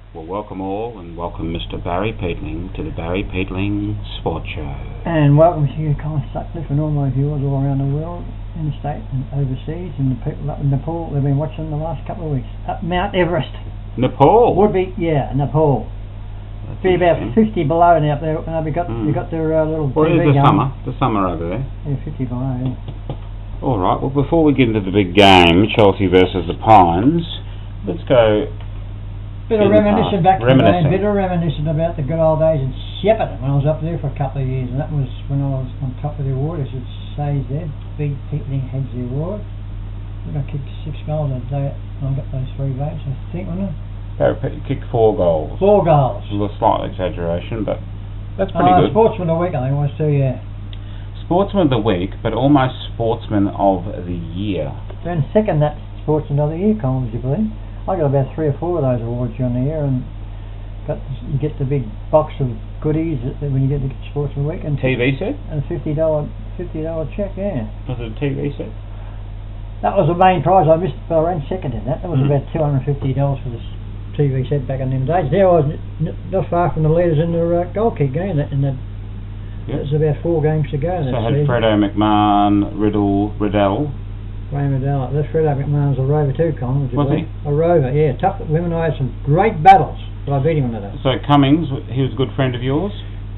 Well, welcome all, and welcome Mr. Barry Peatling to the Barry Peatling Sport Show. And welcome to you, Colin Sutcliffe, and all my viewers all around the world, interstate and overseas, and the people up in Nepal. They've been watching the last couple of weeks. Up Mount Everest. Nepal? Would be, yeah, Nepal. That's be about 50 below now up there. We got their little Well, TV it is going. the summer over there. Yeah, 50 below, yeah. All right, well, before we get into the big game, Chelsea versus the Pines, let's go... Bit of reminiscing back to the day, Reminiscing. bit of reminiscing about the good old days in Shepparton when I was up there for a couple of years, and that was when I was on top of the award, as it says there. Big Peatling heads the award. I think I kicked 6 goals a day, and I got those 3 votes, I think, wasn't it? Barry kicked 4 goals. 4 goals. A little slight exaggeration, but that's pretty good. Sportsman of the week, I think it was too, yeah. Sportsman of the week, but almost Sportsman of the year. Then second that Sportsman of the year, Colin, would you believe? I got about 3 or 4 of those awards during the year, and you get the big box of goodies when you get the Sportsman Week, and TV set? and $50 check, yeah. Was it a TV set? That was the main prize. I ran second in that. That was about $250 for this TV set back in them days. There I was not far from the leaders in the goal kick game. That was about 4 games to go. So I had Fredo McMahon, Riddell. Graham Adela. That's Fredo McMahon's a rover too, Colin. Was he? A rover, yeah. Tough. Women I had some great battles, but I beat him on that. So Cummings, he was a good friend of yours?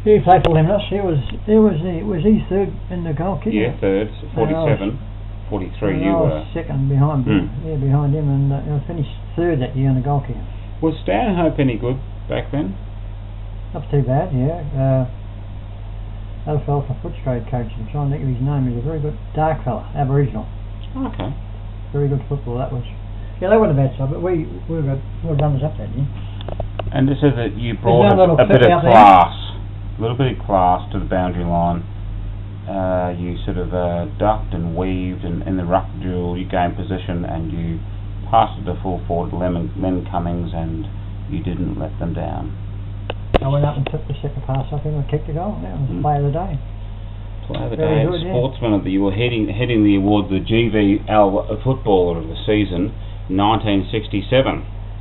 He played for Lemnos. Was he third in the goal kick? Yeah, third. 47. 43 you were. Second behind him. Yeah, behind him, and I finished third that year in the goal kick. Was Stanhope any good back then? Not too bad, yeah. That fella for Footscray coach. I'm trying to think of his name. He was a very good dark fella, Aboriginal. Okay. Very good football, that was. Yeah, they weren't a bad side, but we were runners up that year. And this is that you brought a bit of class, a little bit of class to the boundary line. You sort of ducked and weaved, and in the ruck duel you gained position and you passed it to full forward Len Cummings, and you didn't let them down. I went up and took the second pass off him and kicked a goal. That was the play of the day. Play of the day, Sportsman of the year. Heading the awards, the GVL Footballer of the Season, 1967.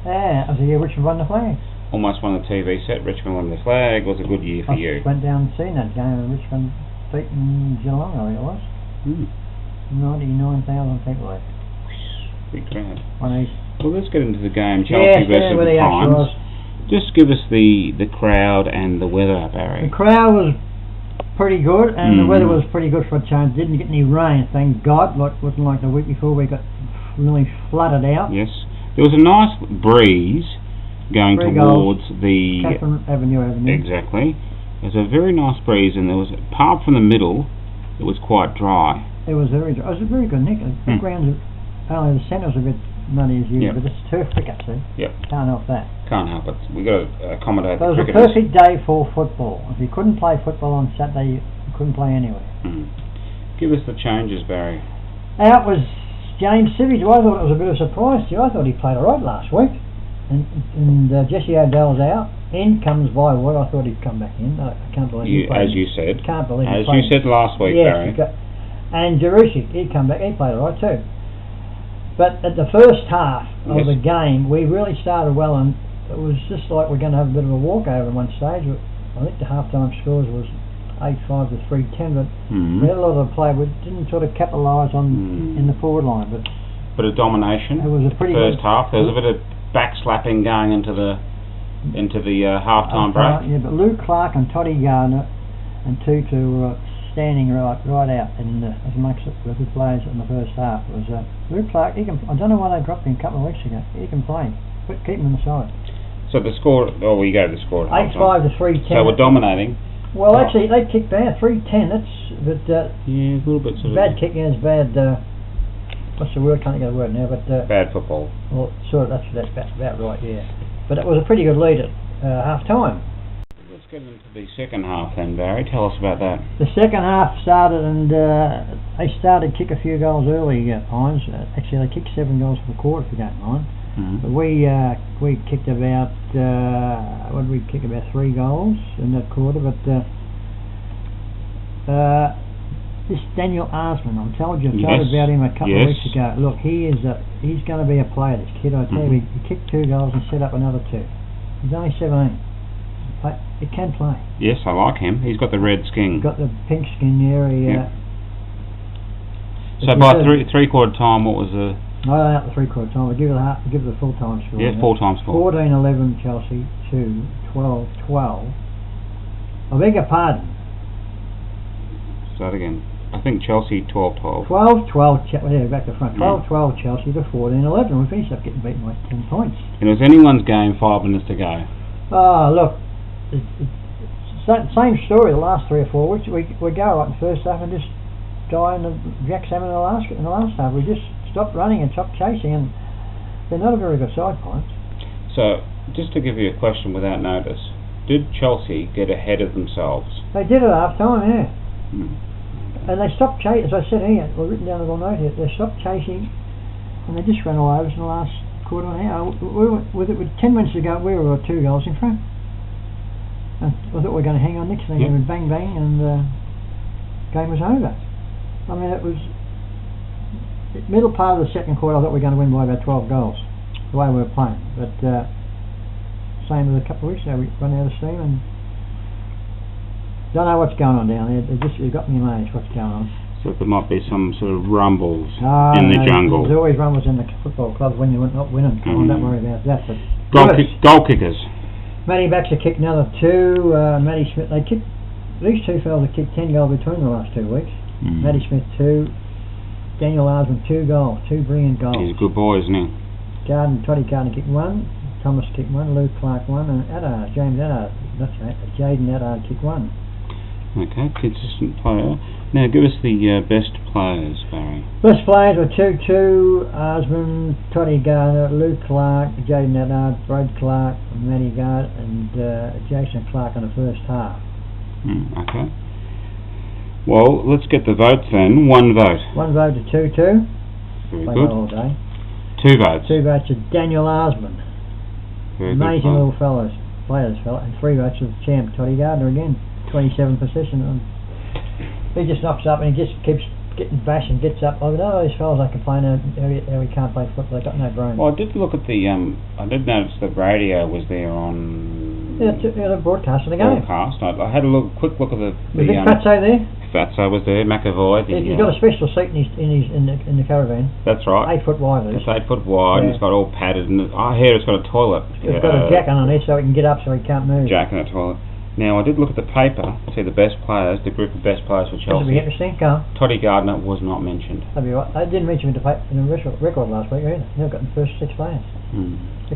Yeah, that was the year Richmond won the flag. Almost won the TV set. Richmond won the flag. Was a good year for you. I went down and seen that game, and Richmond beaten Geelong, I think it was. 99,000 people there. Big crowd. Well, let's get into the game. Chelsea versus the Pines. Just give us the crowd and the weather, Barry. The crowd was pretty good, and the weather was pretty good for a change. Didn't get any rain, thank God. Wasn't like the week before we got really flooded out. Yes. There was a nice breeze going towards the Catherine Avenue. Exactly. There's a very nice breeze, and there was, apart from the middle, it was quite dry. It was very dry. It was very good, Nick. The grounds, only the centre was a bit muddy as usual, but it's turf cricket, see? Yep. Can't help that. Can't help it. We've got to accommodate the cricketers. It was a perfect day for football. If you couldn't play football on Saturday, you couldn't play anywhere. Give us the changes, Barry. Out was James Sivage. I thought it was a bit of a surprise to you. I thought he played alright last week. And Jesse O'Dell's out. In comes Bywood. I thought he'd come back in. I can't believe he played. As you said. Can't believe he played. As you said last week, yes, Barry. And Jarushi, he'd come back. He played alright too. But at the first half of the game, we really started well, and it was just like we're going to have a bit of a walkover at one stage. I think the half-time scores was 8-5 to 3-10, but we had a lot of play. We didn't sort of capitalise on in the forward line. But a domination. It was a pretty first half. There was a bit of backslapping going into the half-time break. Yeah, but Lou Clark and Toddy Gardner and Tutu were standing right out in as amongst the good players in the first half. It was Lou Clark. I don't know why they dropped him a couple of weeks ago. He can play, but keep him on the side. So the score. Oh, we gave the score. 8-5 to 3-10. So we're dominating. Well, actually, they kicked down 3-10. That's yeah, a little bit sort of bad kicking is bad. What's the word? Can't think of the word now. But bad football. Well, sort of. That's about right. Yeah. But it was a pretty good lead at half time. Let's get into the second half then, Barry. Tell us about that. The second half started, and they started to kick a few goals early, Pines. Actually, they kicked 7 goals for the quarter, if you don't mind. But we kicked about, what did we kick? About 3 goals in that quarter. But this Daniel Arsman, I told you about him a couple of weeks ago. Look, he's going to be a player, this kid. I tell you, he kicked 2 goals and set up another 2. He's only 17. He can play. Yes, I like him. He's got the red skin. Got the pink skin there. So by three-quarter time, what was the... No, out the three-quarter time. We'll give it the full-time score. Yeah, full-time score. 14-11 Chelsea, 2-12-12. I beg your pardon. Start again. I think Chelsea 12-12. 12-12, yeah, back to front. 12-12 Chelsea to 14-11. We finished up getting beaten by 10 points. And it was anyone's game, 5 minutes to go. Oh, look, same story the last 3 or 4 weeks. We go right in the first half and just die in the jack salmon in the last half. We just stopped running and stopped chasing, and they're not a very good side, points. So, just to give you a question without notice, did Chelsea get ahead of themselves? They did at half time, yeah. And they stopped chasing, as I said here, we've written down a little note here, they stopped chasing and they just ran all over us in the last quarter of an hour. With 10 minutes to go, we were 2 goals in front. And I thought we were going to hang on next thing, and bang bang, and the game was over. I mean, it was the middle part of the second quarter. I thought we were going to win by about 12 goals, the way we were playing. But same as a couple of weeks ago, we run out of steam and don't know what's going on down there. It got me amazed what's going on. So there might be some sort of rumbles in the jungle. There's always rumbles in the football clubs when you're not winning. Don't worry about that. But goal kickers. Matty Baxter kicked another 2. Matty Smith, these 2 fellas have kicked 10 goals between the last 2 weeks. Matty Smith 2, Daniel Arsman 2 goals, 2 brilliant goals. He's a good boy, isn't he? Toddy Gardner kicked 1, Thomas kicked 1, Luke Clark 1, and Jaden Addard kicked 1. Okay, consistent player. Now give us the best players, Barry. Best players were 2-2, Arsman, Toddy Gardner, Luke Clark, Jaden Addard, Brad Clark, Matty Gard, and Jason Clark in the first half. Okay. Well, let's get the votes then. 1 vote. 1 vote to 2-2. Very good. All day. 2 votes. 2 votes to Daniel Arsman. Very amazing little players, and 3 votes to the champ, Toddy Gardner again. 27 possession, and he just knocks up and he just keeps getting bashed and gets up. I know these fellas, they complain how he can't play football. They got no brain. Well, I did look at the I did notice the radio was there on the broadcast of the game. I had a quick look at the Big Fatso there. Fatso was there. McAvoy. He's got a special seat in the caravan. That's right. 8 foot wide. It's 8 foot wide. And it's got all padded, and I hear it's got a toilet. It's got a jack underneath so he can get up, so he can't move. Jack and a toilet. Now, I did look at the paper, see the best players, the group of best players for Chelsea. This will be interesting, Carl. Toddy Gardner was not mentioned. That'd be right. They didn't mention him in the record last week either. They've got the first 6 players.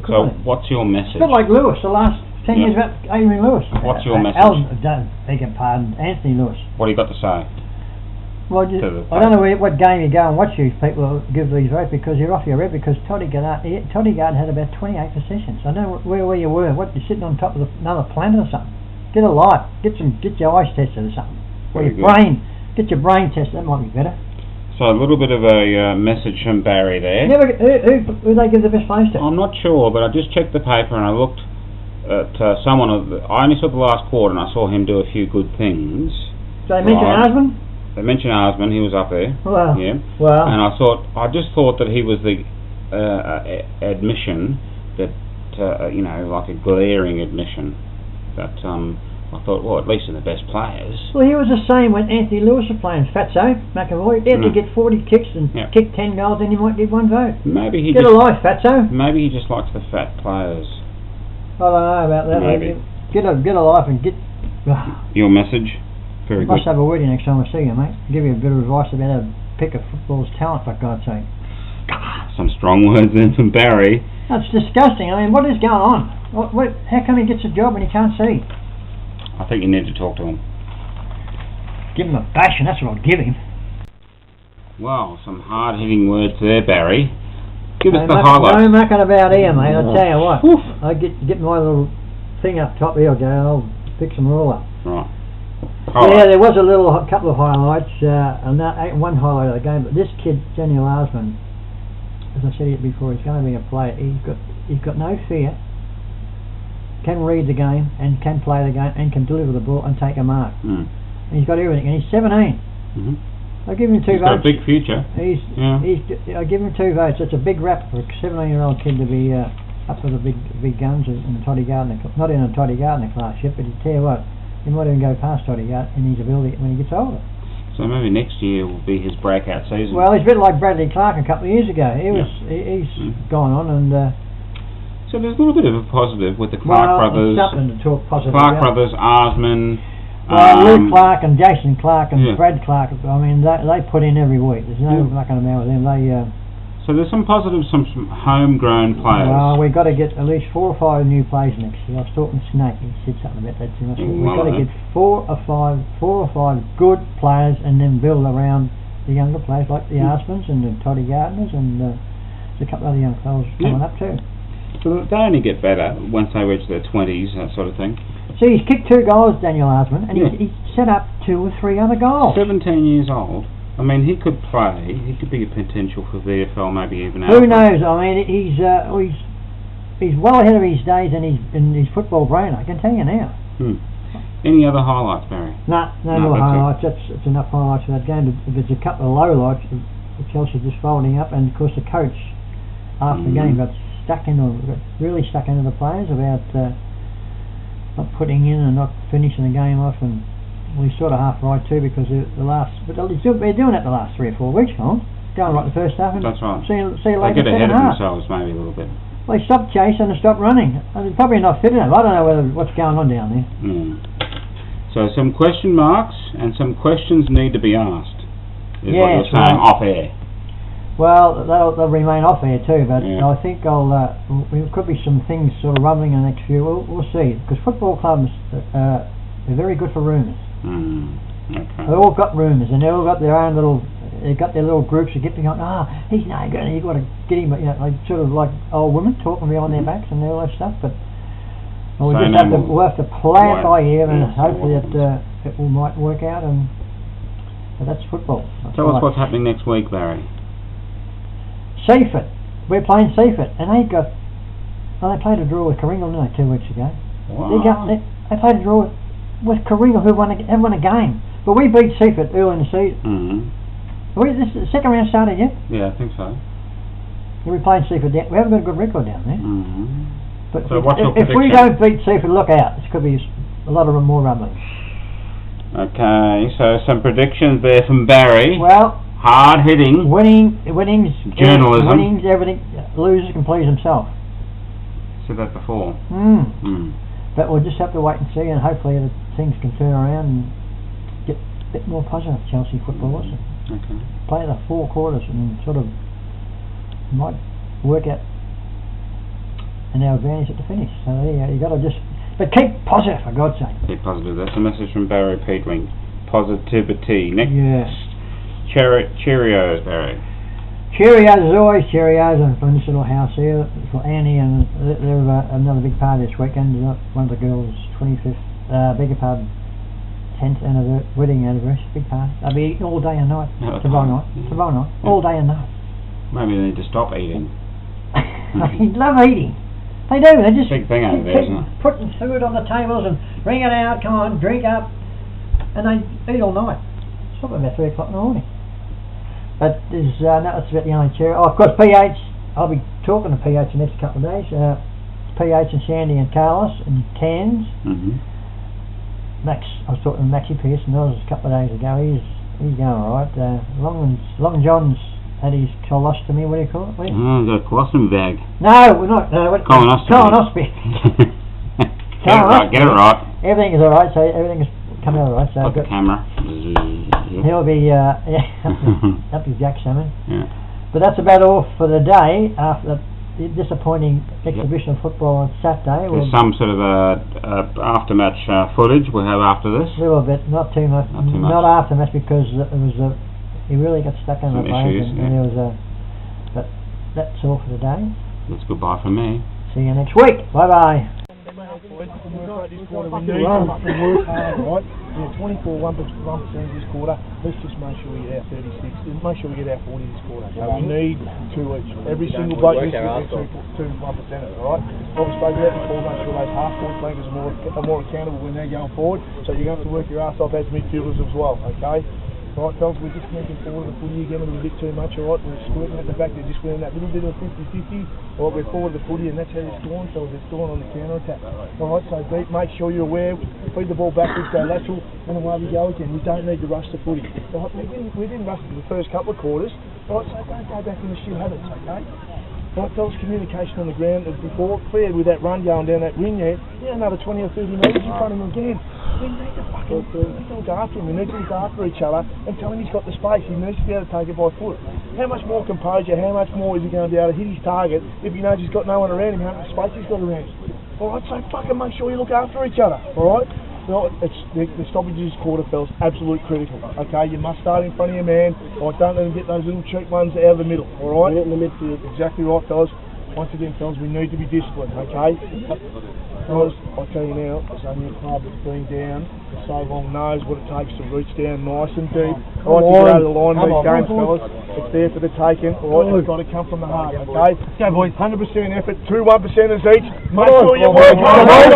So, what's your message? It's a bit like Lewis, the last 10 years about Adrian Lewis. What's your message? Beg your pardon, Anthony Lewis. What do you got to say? Well, I don't know what game you go and watch these people give these votes, because you're off your head, because Toddy Gardner had about 28 possessions. I don't know where you were. What, you're sitting on top of another planet or something? Get a life. Get your eyes tested or something. Or your brain. Get your brain tested. That might be better. So a little bit of a message from Barry there. Who they give the best players to? I'm not sure, but I just checked the paper and I looked at someone. I only saw the last quarter and I saw him do a few good things. So they mentioned Arsman? They mentioned Arsman. He was up there. Well, yeah. Well. And I just thought that he was the admission that like a glaring admission. But I thought, well, at least in the best players. Well, he was the same when Anthony Lewis was playing. Fatso, McAvoy. He had to get 40 kicks and kick 10 goals, then he might get 1 vote. Maybe he get a life, Fatso. Maybe he just likes the fat players. I don't know about that. Maybe. Get a life and get. Your message. Very good. Must have a word next time I see you, mate. Give you a bit of advice about how to pick a footballer's talent, for God's sake. Some strong words then from Barry. That's disgusting. I mean, what is going on? How come he gets a job and he can't see? I think you need to talk to him. Give him a bashing, that's what I'll give him. Wow, some hard-hitting words there, Barry. Give us the highlights. No mucking about here, mate. I'll tell you what. I get my little thing up top here, and I'll pick some all up. Right. Yeah, there was a couple of highlights, and one highlight of the game, but this kid, Daniel Arsman, as I said before, he's going to be a player. He's got no fear, can read the game, and can play the game, and can deliver the ball and take a mark. And he's got everything, and he's 17. I'll give him 2 votes. He's got a big future. I'll give him 2 votes. It's a big rap for a 17-year-old kid to be up with the big guns in the Toddy Gardner, not in a Toddy Gardner class yet, but you tell you what, he might even go past Toddy Gardner in his ability when he gets older. So maybe next year will be his breakout season. Well, he's a bit like Bradley Clark a couple of years ago. He's gone on and. So there's a little bit of a positive with the Clark brothers. Something to talk positive Clark about. brothers, Osman. Luke Clark and Jason Clark and Brad Clark. I mean, they put in every week. There's no mucking about with them. So there's some positives, some homegrown players. Well, we've got to get at least 4 or 5 new players next year. I was talking to Snake. He said something about that too much. We've got to get 4 or 5 good players, and then build around the younger players like the Arsmans and the Toddy Gardners, and there's a couple of other young fellas coming up too. So they only get better once they reach their 20s, that sort of thing. See, he's kicked 2 goals, Daniel Arsman, and he's set up 2 or 3 other goals. 17 years old. I mean, he could play. He could be a potential for VFL, maybe even. Who knows? I mean, he's well ahead of his days in his football brain. I can tell you now. Any other highlights, Barry? No more highlights. That's enough highlights for that game. There's a couple of lowlights. Chelsea just folding up, and of course the coach after the game got really stuck into the players about not putting in and not finishing the game off, and we sort of half right too, because but they're doing it the last 3 or 4 weeks, going right the first half. And that's right. See you later. They get ahead of themselves maybe a little bit. Well, they stopped chasing and stopped running. They're probably not fit enough. I don't know what's going on down there. So some question marks and some questions need to be asked. Is what you're saying off air. Well, they'll remain off air too, but I think there could be some things sort of rumbling in the next few. We'll see, because football clubs they're very good for rumours. Okay. They've all got rumours, and they've all got their own they've got their little groups of get behind. He's no good, you've got to get him. You know, like sort of like old women talking behind their backs and all that stuff. But we'll have to play it by ear, and hopefully it might work out. But that's football. Tell us what's happening next week, Barry. Seaford. We're playing Seaford, and they played a draw with Karingal, didn't they, 2 weeks ago? Wow. They played a draw with Karingal, who won a game. But we beat Seaford early in the season. This is the second round started yet? Yeah, I think so. We're playing Seaford. We haven't got a good record down there. But so if we don't beat Seaford, look out. This could be a lot of more rumbling. Okay, so some predictions there from Barry. Well, hard hitting. Winnings. Journalism. Winnings, everything. Losers can please himself. Said that before. But we'll just have to wait and see, and hopefully things can turn around and get a bit more positive, Chelsea footballers. Okay. Play the 4 quarters and sort of might work out in our advantage at the finish. So you got to just, but keep positive, for God's sake. Keep positive. That's a message from Barry Petering. Positivity. Next. Yeah. Cheerios, Barry. Cheerios, as always, Cheerios, and from this little house here for Annie, and they're another big party this weekend. One of the girls' 25th, beg your pardon, 10th wedding anniversary, big party. They'll be eating all day and night, tomorrow night, all day and night. Maybe they need to stop eating. They love eating. They do. They just big thing over there, isn't it? Putting food on the tables and bring it out. Come on, drink up, and they eat all night. Stop at about 3 o'clock in the morning. But that's about the only cherry. Oh, of course, PH. I'll be talking to PH the next couple of days. PH and Sandy and Carlos and Cairns. Max. I was talking to Maxie Pearson. That was a couple of days ago. He's going all right. Long John's had his colostomy. What do you call it? The colostomy bag. No, we're not. Colonoscopy. Get it right. Everything is all right. So everything is coming out all right. So got the camera. He'll be up to Jack Salmon. Yeah. But that's about all for the day. After the disappointing exhibition of football on Saturday, there's some sort of after-match footage we'll have after this. A little bit, not too much. Not after-match, because it was he really got stuck in the place, and there was But that's all for the day. That's goodbye from me. See you next week. Bye bye. This quarter we need to work hard, right? 24 1% this quarter. Let's just make sure we get our 36. Make sure we get our 40 this quarter. So we need 2 each. Every single bloke needs to get 2 1%ers, right? Obviously, spoke about before, make sure those half-court flankers are more accountable when they're going forward. So you're going to have to work your ass off as midfielders as well, okay? Right, fellas, we're just moving forward the footy again a little bit too much, alright? We're squirting at the back, they're just winning that little bit of 50-50. Alright, we're forward the footy and that's how they're scoring, fellas. They're scoring on the counter-attack. Alright, so deep, make sure you're aware, feed the ball backwards, go lateral, and away we go again. We don't need to rush the footy. Alright, we didn't rush it for the first couple of quarters. Alright, so don't go back in the shit habits, okay? Right, fellas, communication on the ground as before, cleared with that run going down that wing there. Yeah, another 20 or 30 metres in front of him again. We need to fucking look after him. We need to look after each other and tell him he's got the space. He needs to be able to take it by foot. How much more composure, how much more is he going to be able to hit his target if he knows he's got no one around him, how much space he's got around him? Alright, so fucking make sure you look after each other, alright? No, it's the stoppages quarter, fellas, absolute critical. Okay, you must start in front of your man. Alright, don't let him get those little cheap ones out of the middle. Alright, in the midfield. Exactly right, fellas. Once again, fellas, we need to be disciplined. Okay, fellas, I tell you now, this only a club that's been down for so long knows what it takes to reach down nice and deep. Alright, to get out of the line these games, fellas. It's there for the taking. Alright, it's got to come from the heart. Okay, go boys. 100% effort, 2 1%ers each. Make sure you work hard.